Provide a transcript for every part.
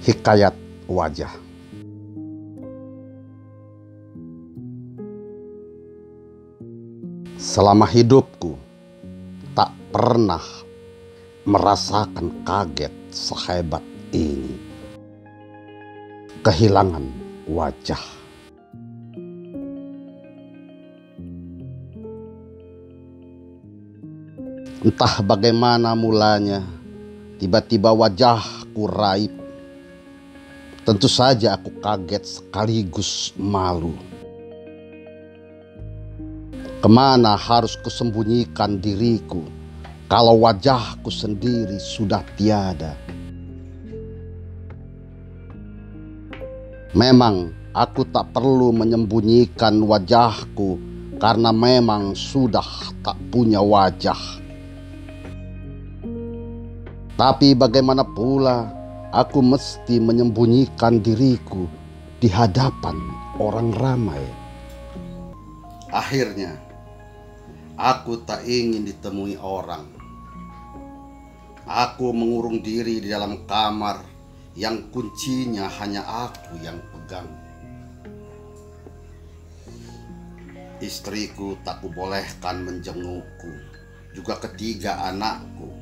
Hikayat wajah. Selama hidupku, tak pernah merasakan kaget sehebat ini. Kehilangan wajah. Entah bagaimana mulanya, tiba-tiba wajahku raib. Tentu saja aku kaget sekaligus malu. Kemana harus kusembunyikan diriku kalau wajahku sendiri sudah tiada? Memang aku tak perlu menyembunyikan wajahku karena memang sudah tak punya wajah. Tapi bagaimana pula aku mesti menyembunyikan diriku di hadapan orang ramai. Akhirnya, aku tak ingin ditemui orang. Aku mengurung diri di dalam kamar yang kuncinya hanya aku yang pegang. Istriku tak kubolehkan menjengukku, juga ketiga anakku.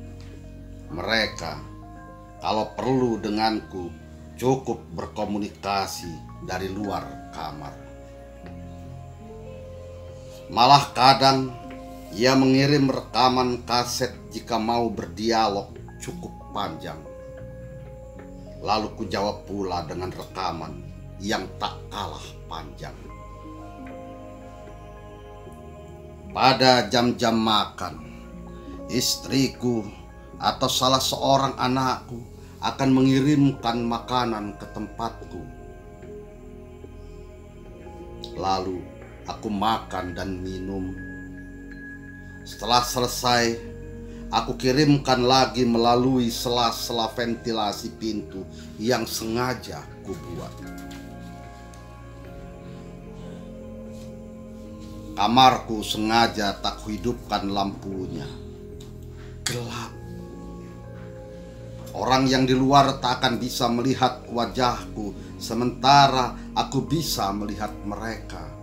Mereka, kalau perlu denganku, cukup berkomunikasi dari luar kamar. Malah kadang ia mengirim rekaman kaset jika mau berdialog cukup panjang. Lalu ku jawab pula dengan rekaman yang tak kalah panjang. Pada jam-jam makan, istriku atau salah seorang anakku akan mengirimkan makanan ke tempatku. Lalu aku makan dan minum. Setelah selesai, aku kirimkan lagi melalui sela-sela ventilasi pintu yang sengaja kubuat. Kamarku sengaja tak kuhidupkan lampunya. Gelap. Orang yang di luar tak akan bisa melihat wajahku, sementara aku bisa melihat mereka.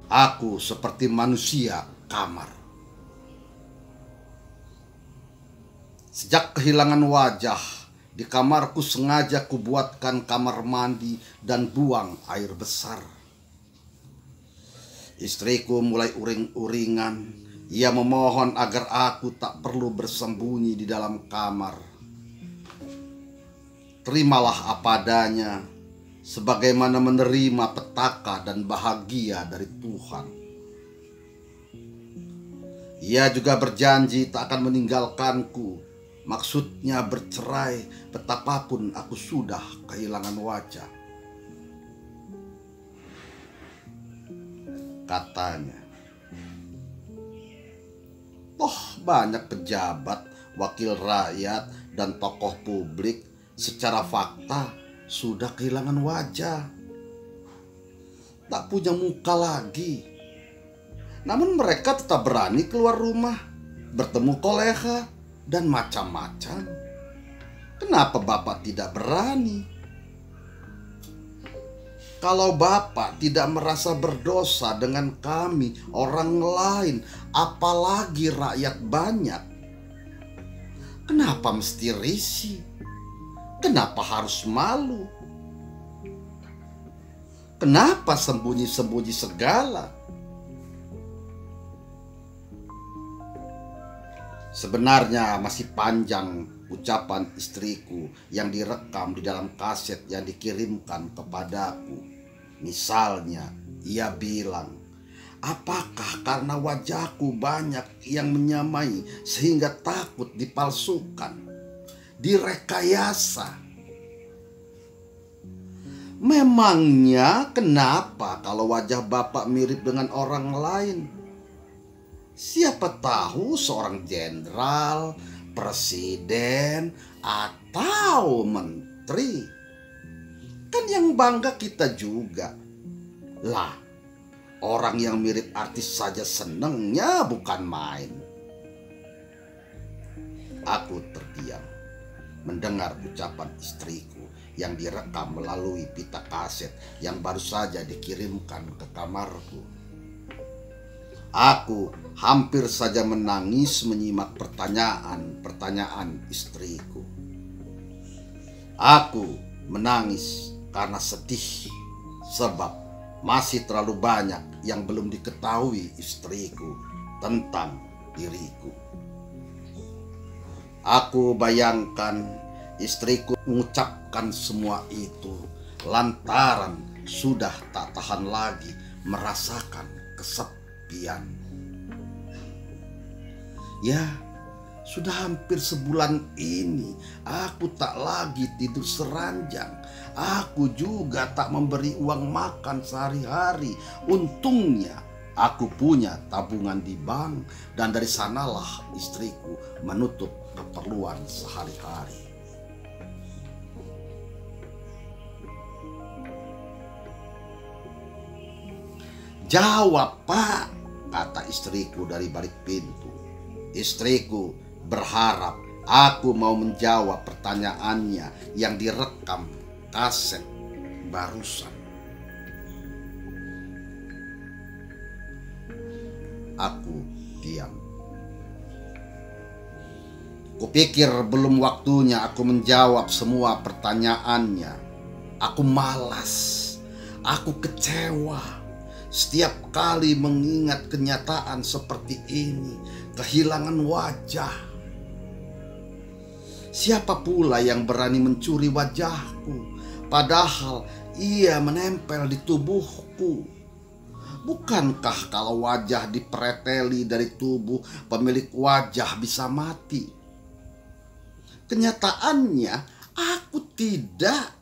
Aku seperti manusia kamar. Sejak kehilangan wajah, di kamarku sengaja kubuatkan kamar mandi dan buang air besar. Istriku mulai uring-uringan. Ia memohon agar aku tak perlu bersembunyi di dalam kamar. Terimalah apa adanya, sebagaimana menerima petaka dan bahagia dari Tuhan. Ia juga berjanji tak akan meninggalkanku, maksudnya bercerai betapapun aku sudah kehilangan wajah. Katanya, banyak pejabat, wakil rakyat, dan tokoh publik secara fakta sudah kehilangan wajah. Tak punya muka lagi. Namun mereka tetap berani keluar rumah, bertemu kolega, dan macam-macam. Kenapa Bapak tidak berani? Kalau Bapak tidak merasa berdosa dengan kami, orang lain, apalagi rakyat banyak, kenapa mesti risih? Kenapa harus malu? Kenapa sembunyi-sembunyi segala? Sebenarnya masih panjang ucapan istriku yang direkam di dalam kaset yang dikirimkan kepadaku. Misalnya, ia bilang, apakah karena wajahku banyak yang menyamai sehingga takut dipalsukan, direkayasa? Memangnya kenapa kalau wajah Bapak mirip dengan orang lain? Siapa tahu seorang jenderal, presiden, atau menteri. Kan yang bangga kita juga. Lah, orang yang mirip artis saja senengnya bukan main. Aku terdiam mendengar ucapan istriku yang direkam melalui pita kaset yang baru saja dikirimkan ke kamarku. Aku hampir saja menangis menyimak pertanyaan-pertanyaan istriku. Aku menangis karena sedih sebab masih terlalu banyak yang belum diketahui istriku tentang diriku. Aku bayangkan istriku mengucapkan semua itu lantaran sudah tak tahan lagi merasakan kesepian. Ya, sudah hampir sebulan ini aku tak lagi tidur seranjang. Aku juga tak memberi uang makan sehari-hari. Untungnya aku punya tabungan di bank dan dari sanalah istriku menutup keperluan sehari-hari. "Jawab, Pak," kata istriku dari balik pintu. Istriku berharap aku mau menjawab pertanyaannya yang direkam kaset barusan. Aku diam. Kupikir belum waktunya aku menjawab semua pertanyaannya. Aku malas, aku kecewa. Setiap kali mengingat kenyataan seperti ini, kehilangan wajah. Siapa pula yang berani mencuri wajahku, padahal ia menempel di tubuhku? Bukankah kalau wajah dipereteli dari tubuh pemilik wajah bisa mati? Kenyataannya aku tidak.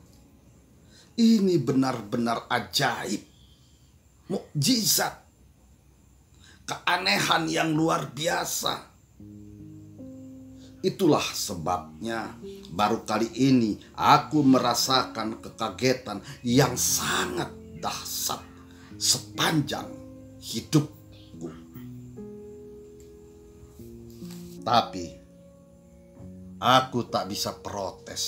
Ini benar-benar ajaib, mukjizat, keanehan yang luar biasa. Itulah sebabnya baru kali ini aku merasakan kekagetan yang sangat dahsyat sepanjang hidupku. Tapi aku tak bisa protes,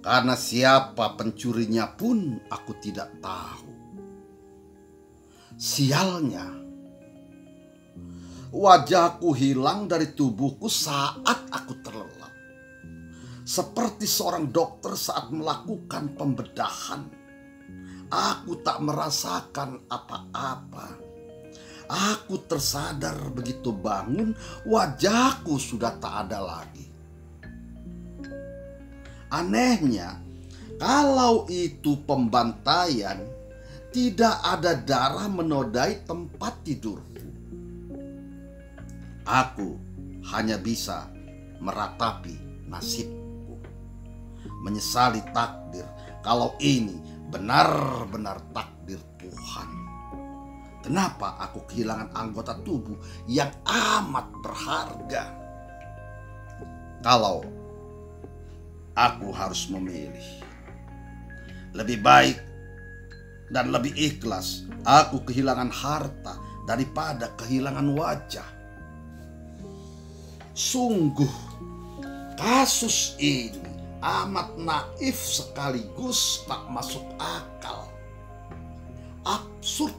karena siapa pencurinya pun aku tidak tahu. Sialnya, wajahku hilang dari tubuhku saat aku terlelap, seperti seorang dokter saat melakukan pembedahan. Aku tak merasakan apa-apa. Aku tersadar begitu bangun, wajahku sudah tak ada lagi. Anehnya, kalau itu pembantaian, tidak ada darah menodai tempat tidurku. Aku hanya bisa meratapi nasibku, menyesali takdir kalau ini benar-benar takdir Tuhan. Kenapa aku kehilangan anggota tubuh yang amat berharga? Kalau aku harus memilih, lebih baik dan lebih ikhlas aku kehilangan harta daripada kehilangan wajah. Sungguh, kasus ini amat naif sekaligus tak masuk akal. Absurd.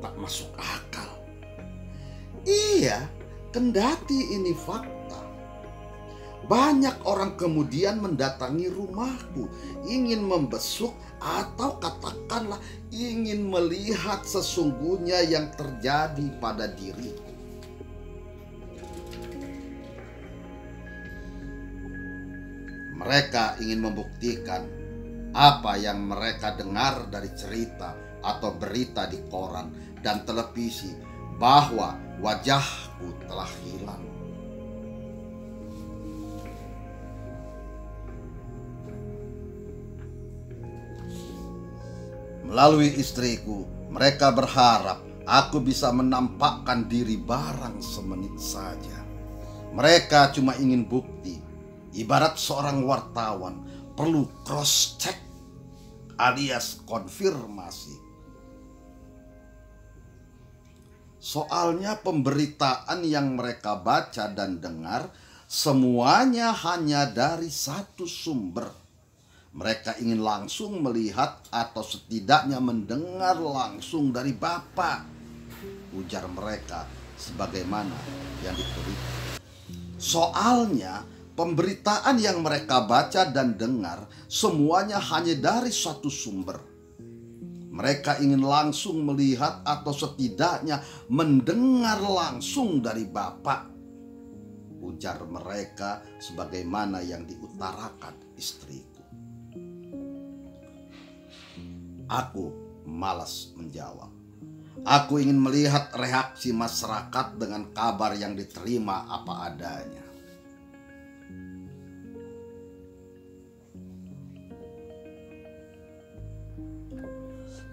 Tak masuk akal. Iya, kendati ini fakta. Banyak orang kemudian mendatangi rumahku, ingin membesuk atau katakanlah ingin melihat sesungguhnya yang terjadi pada diriku. Mereka ingin membuktikan apa yang mereka dengar dari cerita atau berita di koran dan televisi, bahwa wajahku telah hilang. Melalui istriku, mereka berharap aku bisa menampakkan diri barang semenit saja. Mereka cuma ingin bukti, ibarat seorang wartawan perlu cross check alias konfirmasi. Soalnya pemberitaan yang mereka baca dan dengar semuanya hanya dari satu sumber. Mereka ingin langsung melihat atau setidaknya mendengar langsung dari Bapa, ujar mereka sebagaimana yang ditulis. Soalnya pemberitaan yang mereka baca dan dengar semuanya hanya dari satu sumber. Mereka ingin langsung melihat atau setidaknya mendengar langsung dari Bapa, ujar mereka sebagaimana yang diutarakan istriku. Aku malas menjawab. Aku ingin melihat reaksi masyarakat dengan kabar yang diterima apa adanya.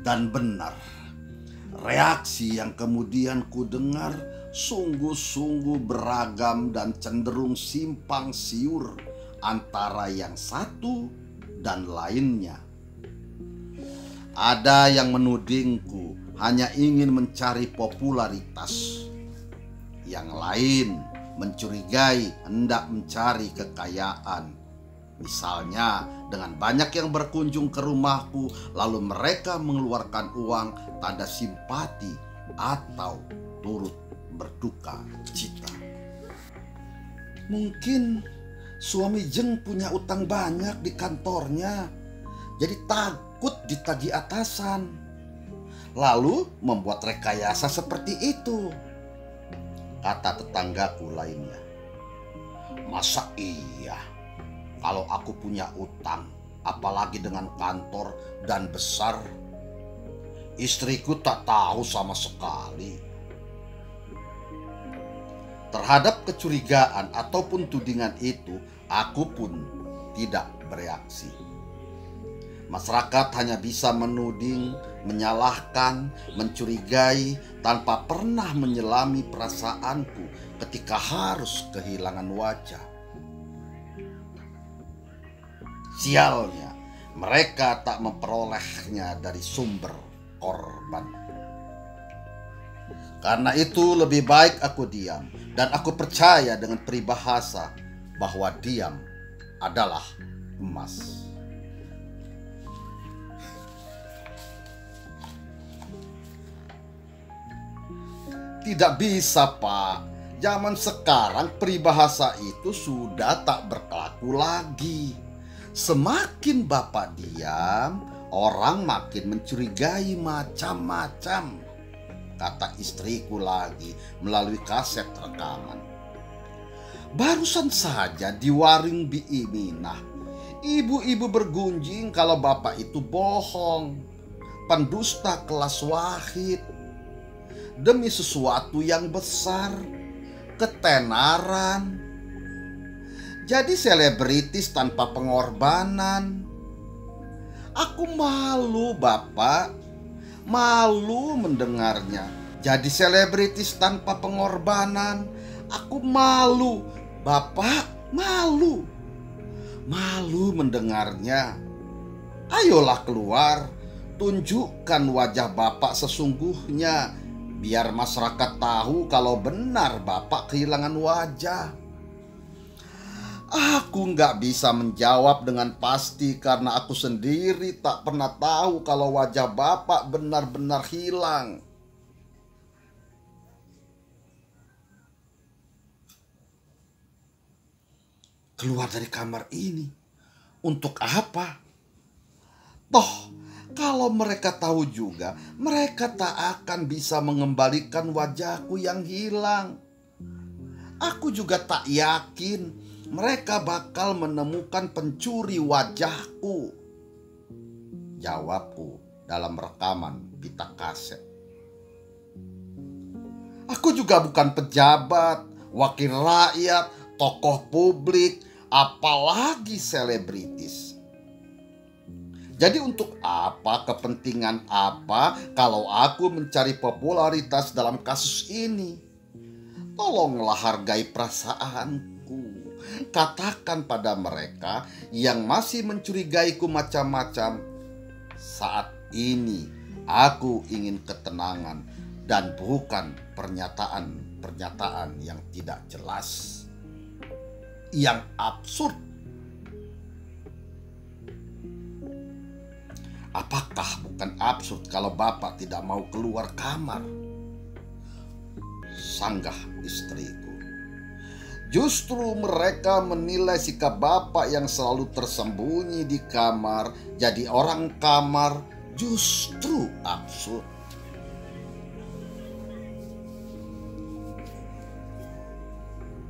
Dan benar, reaksi yang kemudian ku dengar sungguh-sungguh beragam dan cenderung simpang siur antara yang satu dan lainnya. Ada yang menudingku hanya ingin mencari popularitas. Yang lain mencurigai hendak mencari kekayaan. Misalnya dengan banyak yang berkunjung ke rumahku lalu mereka mengeluarkan uang tanda simpati atau turut berduka cita. Mungkin suami Jeng punya utang banyak di kantornya, jadi takut ditagih atasan, lalu membuat rekayasa seperti itu, kata tetanggaku lainnya. Masa iya? Kalau aku punya utang, apalagi dengan kantor dan besar, istriku tak tahu sama sekali. Terhadap kecurigaan ataupun tudingan itu, aku pun tidak bereaksi. Masyarakat hanya bisa menuding, menyalahkan, mencurigai tanpa pernah menyelami perasaanku ketika harus kehilangan wajah. Sialnya, mereka tak memperolehnya dari sumber korban. Karena itu lebih baik aku diam, dan aku percaya dengan peribahasa bahwa diam adalah emas. Tidak bisa, Pak. Zaman sekarang peribahasa itu sudah tak berlaku lagi. Semakin Bapak diam, orang makin mencurigai macam-macam, kata istriku lagi melalui kaset rekaman. Barusan saja di warung Biiminah, ibu-ibu bergunjing kalau Bapak itu bohong, pendusta kelas wahid, demi sesuatu yang besar, ketenaran. Jadi selebritis tanpa pengorbanan. Aku malu, Bapak. Malu mendengarnya. Jadi selebritis tanpa pengorbanan. Aku malu, Bapak. Malu. Malu mendengarnya. Ayolah keluar. Tunjukkan wajah Bapak sesungguhnya. Biar masyarakat tahu kalau benar Bapak kehilangan wajah. Aku nggak bisa menjawab dengan pasti karena aku sendiri tak pernah tahu kalau wajah Bapak benar-benar hilang. Keluar dari kamar ini untuk apa? Toh, kalau mereka tahu juga, mereka tak akan bisa mengembalikan wajahku yang hilang. Aku juga tak yakin mereka bakal menemukan pencuri wajahku, jawabku dalam rekaman pita kaset. Aku juga bukan pejabat, wakil rakyat, tokoh publik, apalagi selebritis. Jadi untuk apa, kepentingan apa kalau aku mencari popularitas dalam kasus ini? Tolonglah hargai perasaanku. Katakan pada mereka yang masih mencurigaiku macam-macam, saat ini aku ingin ketenangan dan bukan pernyataan-pernyataan yang tidak jelas, yang absurd. Apakah bukan absurd kalau Bapak tidak mau keluar kamar? Sanggah istriku. Justru mereka menilai sikap Bapak yang selalu tersembunyi di kamar, jadi orang kamar, justru absurd.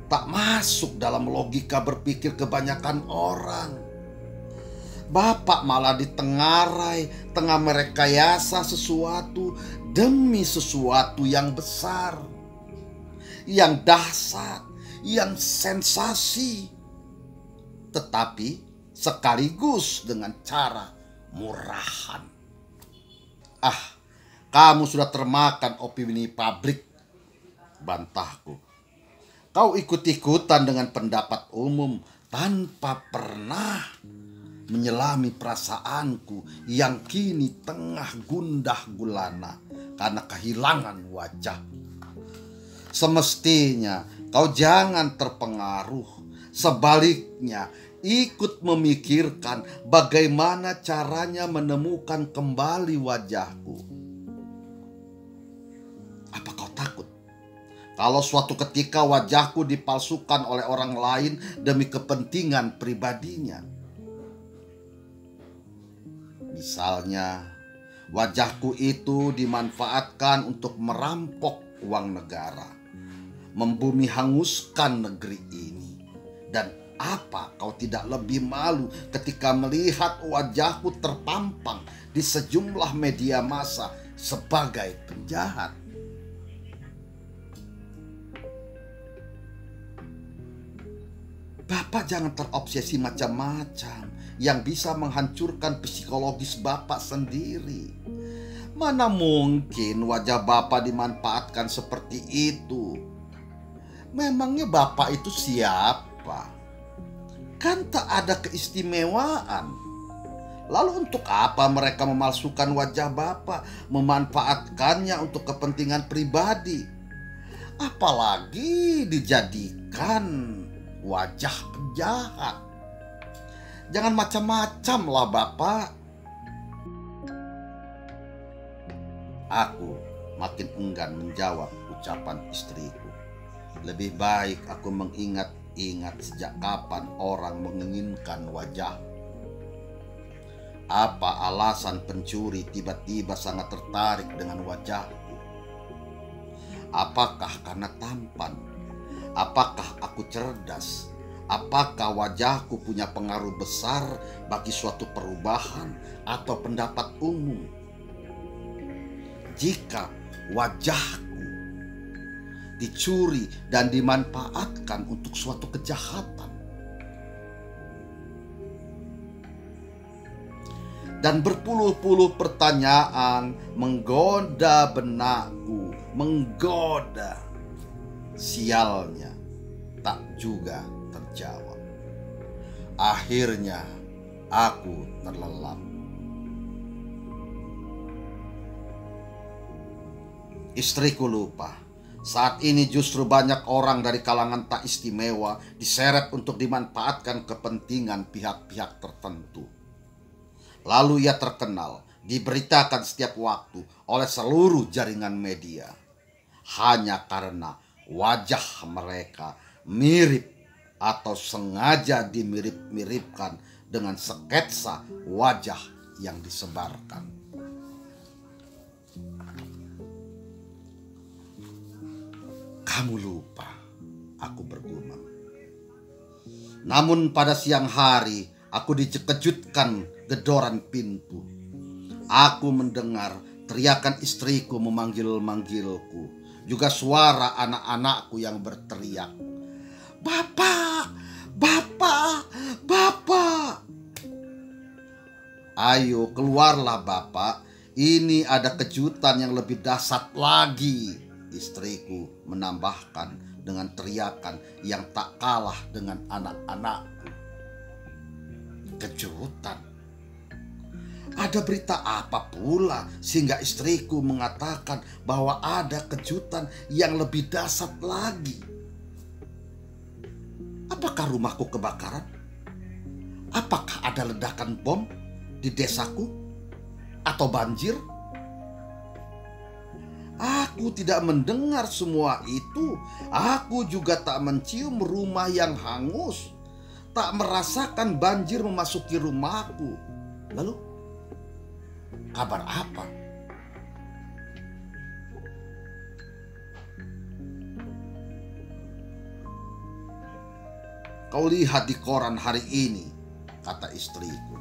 Tak masuk dalam logika berpikir kebanyakan orang. Bapak malah ditengarai tengah merekayasa sesuatu demi sesuatu yang besar, yang dahsyat, yang sensasi, tetapi sekaligus dengan cara murahan. Kamu sudah termakan opini publik, bantahku. Kau ikut-ikutan dengan pendapat umum tanpa pernah menyelami perasaanku yang kini tengah gundah gulana karena kehilangan wajah. Semestinya kau jangan terpengaruh. Sebaliknya, ikut memikirkan bagaimana caranya menemukan kembali wajahku. Apa kau takut kalau suatu ketika wajahku dipalsukan oleh orang lain demi kepentingan pribadinya? Misalnya, wajahku itu dimanfaatkan untuk merampok uang negara, membumi hanguskan negeri ini. Dan apa kau tidak lebih malu ketika melihat wajahku terpampang di sejumlah media massa sebagai penjahat? Bapak jangan terobsesi macam-macam yang bisa menghancurkan psikologis Bapak sendiri. Mana mungkin wajah Bapak dimanfaatkan seperti itu? Memangnya Bapak itu siapa? Kan tak ada keistimewaan. Lalu untuk apa mereka memalsukan wajah Bapak, memanfaatkannya untuk kepentingan pribadi? Apalagi dijadikan wajah penjahat. Jangan macam-macam lah Bapak. Aku makin enggan menjawab ucapan istriku. Lebih baik aku mengingat-ingat sejak kapan orang menginginkan wajah. Apa alasan pencuri tiba-tiba sangat tertarik dengan wajahku? Apakah karena tampan? Apakah aku cerdas? Apakah wajahku punya pengaruh besar bagi suatu perubahan atau pendapat umum? Jika wajahku dicuri dan dimanfaatkan untuk suatu kejahatan, dan berpuluh-puluh pertanyaan menggoda benakku, menggoda. Sialnya, tak juga terjawab. Akhirnya aku terlelap. Istriku lupa, saat ini justru banyak orang dari kalangan tak istimewa diseret untuk dimanfaatkan kepentingan pihak-pihak tertentu. Lalu ia terkenal, diberitakan setiap waktu oleh seluruh jaringan media, hanya karena wajah mereka mirip atau sengaja dimirip-miripkan dengan sketsa wajah yang disebarkan. Kamu lupa, aku bergumam. Namun pada siang hari aku dikejutkan gedoran pintu. Aku mendengar teriakan istriku memanggil-manggilku. Juga suara anak-anakku yang berteriak, "Bapak! Bapak! Bapak!" "Ayo keluarlah Bapak, ini ada kejutan yang lebih dahsyat lagi," istriku menambahkan dengan teriakan yang tak kalah dengan anak-anak. Kejutan. Ada berita apa pula sehingga istriku mengatakan bahwa ada kejutan yang lebih dahsyat lagi? Apakah rumahku kebakaran? Apakah ada ledakan bom di desaku? Atau banjir? Aku tidak mendengar semua itu. Aku juga tak mencium rumah yang hangus, tak merasakan banjir memasuki rumahku. Lalu, kabar apa? Kau lihat di koran hari ini, kata istriku.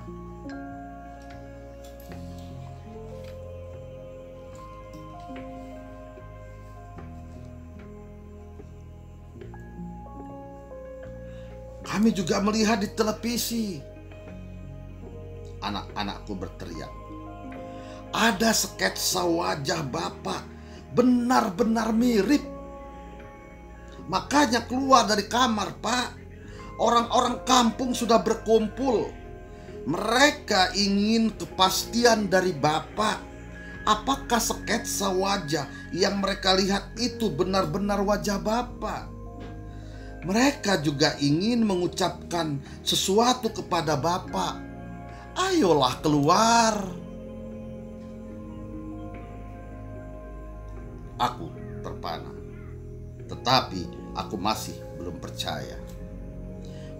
Kami juga melihat di televisi. Anak-anakku berteriak. Ada sketsa wajah Bapak, benar-benar mirip. Makanya keluar dari kamar, Pak. Orang-orang kampung sudah berkumpul. Mereka ingin kepastian dari Bapak. Apakah sketsa wajah yang mereka lihat itu benar-benar wajah Bapak? Mereka juga ingin mengucapkan sesuatu kepada Bapak. Ayolah keluar. Aku terpana, tetapi aku masih belum percaya.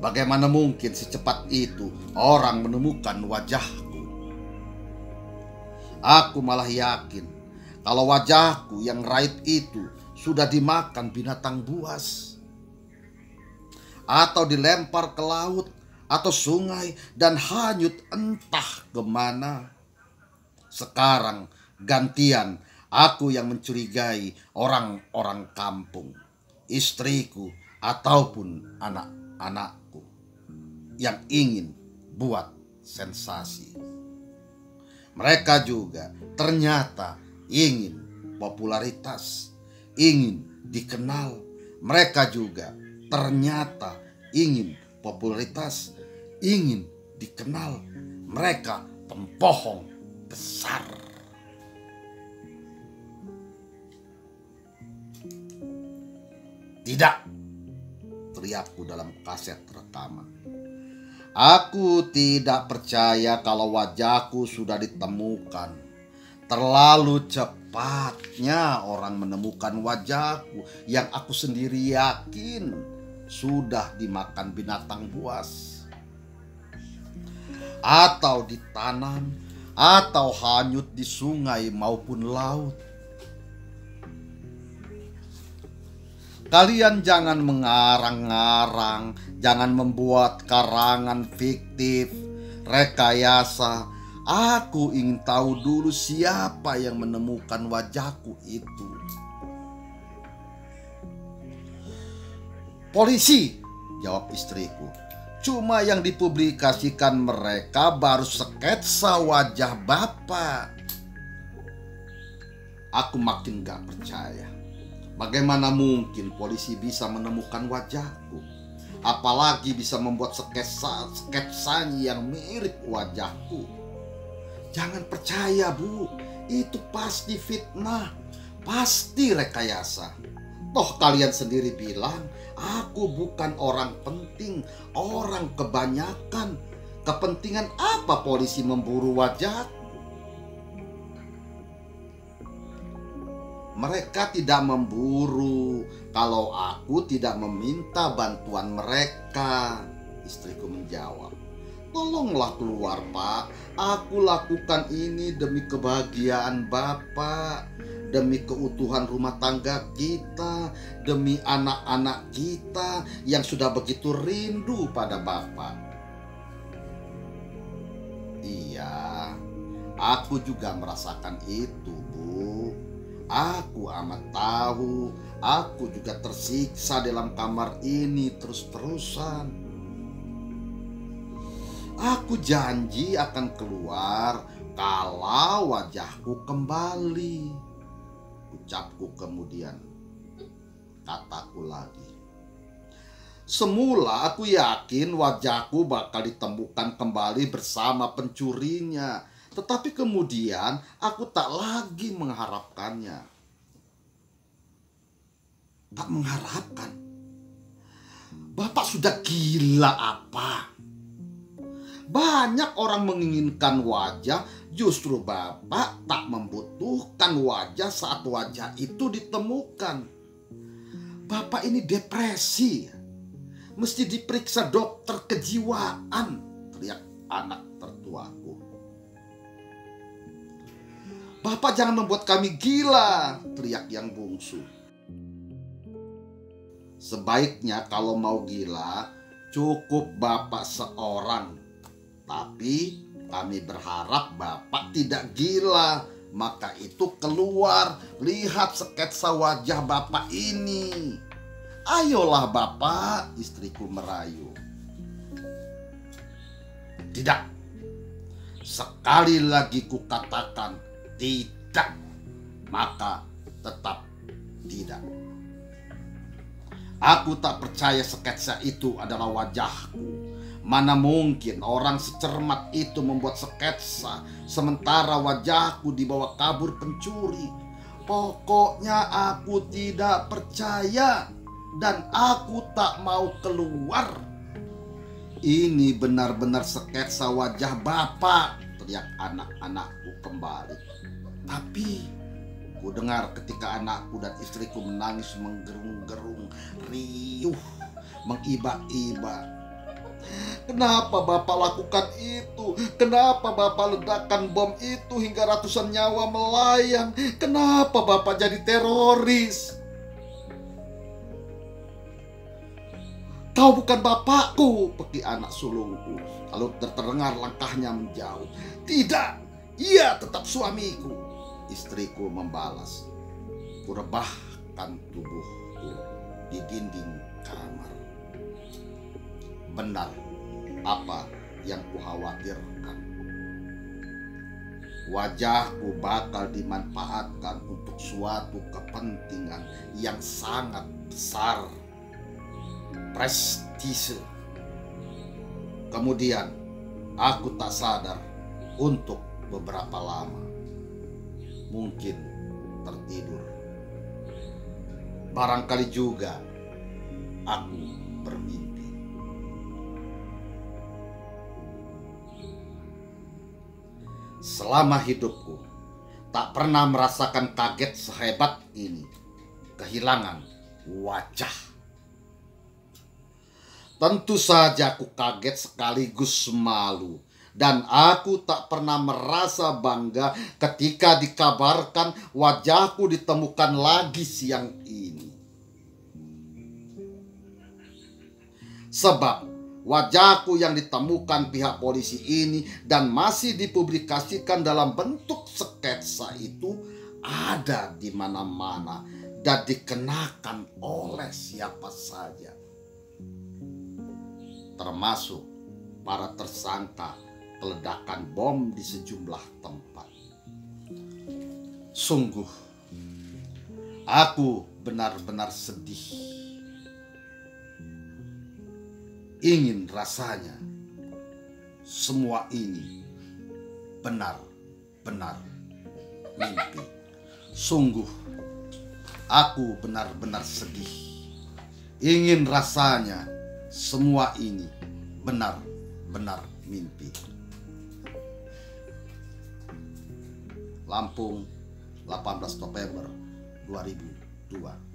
Bagaimana mungkin secepat itu orang menemukan wajahku? Aku malah yakin kalau wajahku yang raib itu sudah dimakan binatang buas, atau dilempar ke laut atau sungai dan hanyut entah kemana. Sekarang gantian aku yang mencurigai orang-orang kampung, istriku ataupun anak-anakku yang ingin buat sensasi. Mereka juga ternyata ingin popularitas, ingin dikenal. Mereka juga ternyata ingin popularitas, ingin dikenal. Mereka pembohong besar. Tidak, teriakku dalam kaset rekaman. Aku tidak percaya kalau wajahku sudah ditemukan. Terlalu cepatnya orang menemukan wajahku yang aku sendiri yakin sudah dimakan binatang buas, atau ditanam, atau hanyut di sungai maupun laut. Kalian jangan mengarang-ngarang, jangan membuat karangan fiktif, rekayasa. Aku ingin tahu dulu siapa yang menemukan wajahku itu. Polisi, jawab istriku. Cuma yang dipublikasikan mereka baru sketsa wajah Bapak. Aku makin gak percaya. Bagaimana mungkin polisi bisa menemukan wajahku? Apalagi bisa membuat sketsanya yang mirip wajahku. Jangan percaya, Bu. Itu pasti fitnah. Pasti rekayasa. Toh kalian sendiri bilang, aku bukan orang penting, orang kebanyakan. Kepentingan apa polisi memburu wajahku? Mereka tidak memburu kalau aku tidak meminta bantuan mereka. Istriku menjawab. Tolonglah keluar, Pak. Aku lakukan ini demi kebahagiaan Bapak, demi keutuhan rumah tangga kita, demi anak-anak kita yang sudah begitu rindu pada Bapak. Iya, aku juga merasakan itu, Bu. Aku amat tahu, aku juga tersiksa dalam kamar ini terus-terusan. Aku janji akan keluar kalau wajahku kembali, ucapku kemudian. kataku lagi. Semula aku yakin wajahku bakal ditemukan kembali bersama pencurinya. Tetapi kemudian aku tak lagi mengharapkannya. Tak mengharapkan? Bapak sudah gila apa? Banyak orang menginginkan wajah, justru Bapak tak membutuhkan wajah saat wajah itu ditemukan. Bapak ini depresi. Mesti diperiksa dokter kejiwaan, teriak anak tertuaku. Bapak jangan membuat kami gila, teriak yang bungsu. Sebaiknya kalau mau gila, cukup Bapak seorang. Tapi kami berharap Bapak tidak gila. Maka itu keluar, lihat sketsa wajah Bapak ini. Ayolah Bapak, istriku merayu. Tidak. Sekali lagi kukatakan tidak. Maka tetap tidak. Aku tak percaya sketsa itu adalah wajahku. Mana mungkin orang secermat itu membuat sketsa sementara wajahku dibawa kabur pencuri. Pokoknya aku tidak percaya dan aku tak mau keluar. Ini benar-benar sketsa wajah Bapak, teriak anak-anakku kembali. Tapi ku dengar ketika anakku dan istriku menangis menggerung-gerung, riuh, mengiba-iba. Kenapa Bapak lakukan itu? Kenapa Bapak ledakan bom itu hingga ratusan nyawa melayang? Kenapa Bapak jadi teroris? Kau bukan bapakku, peki anak sulungku. Lalu terdengar langkahnya menjauh. Tidak, ia tetap suamiku, istriku membalas. Kurebahkan tubuhku di dinding kamar. Benar apa yang kukhawatirkan. Wajahku bakal dimanfaatkan untuk suatu kepentingan yang sangat besar. Prestise. Kemudian aku tak sadar untuk beberapa lama. Mungkin tertidur. Barangkali juga aku bermimpi. Selama hidupku tak pernah merasakan kaget sehebat ini. Kehilangan wajah. Tentu saja aku kaget sekaligus malu. Dan aku tak pernah merasa bangga ketika dikabarkan wajahku ditemukan lagi siang ini. Sebab wajahku yang ditemukan pihak polisi ini dan masih dipublikasikan dalam bentuk sketsa itu ada di mana-mana dan dikenakan oleh siapa saja. Termasuk para tersangka peledakan bom di sejumlah tempat. Sungguh, aku benar-benar sedih. Ingin rasanya semua ini benar-benar mimpi. Sungguh, aku benar-benar sedih. Ingin rasanya semua ini benar-benar mimpi. Lampung, 18 November 2002.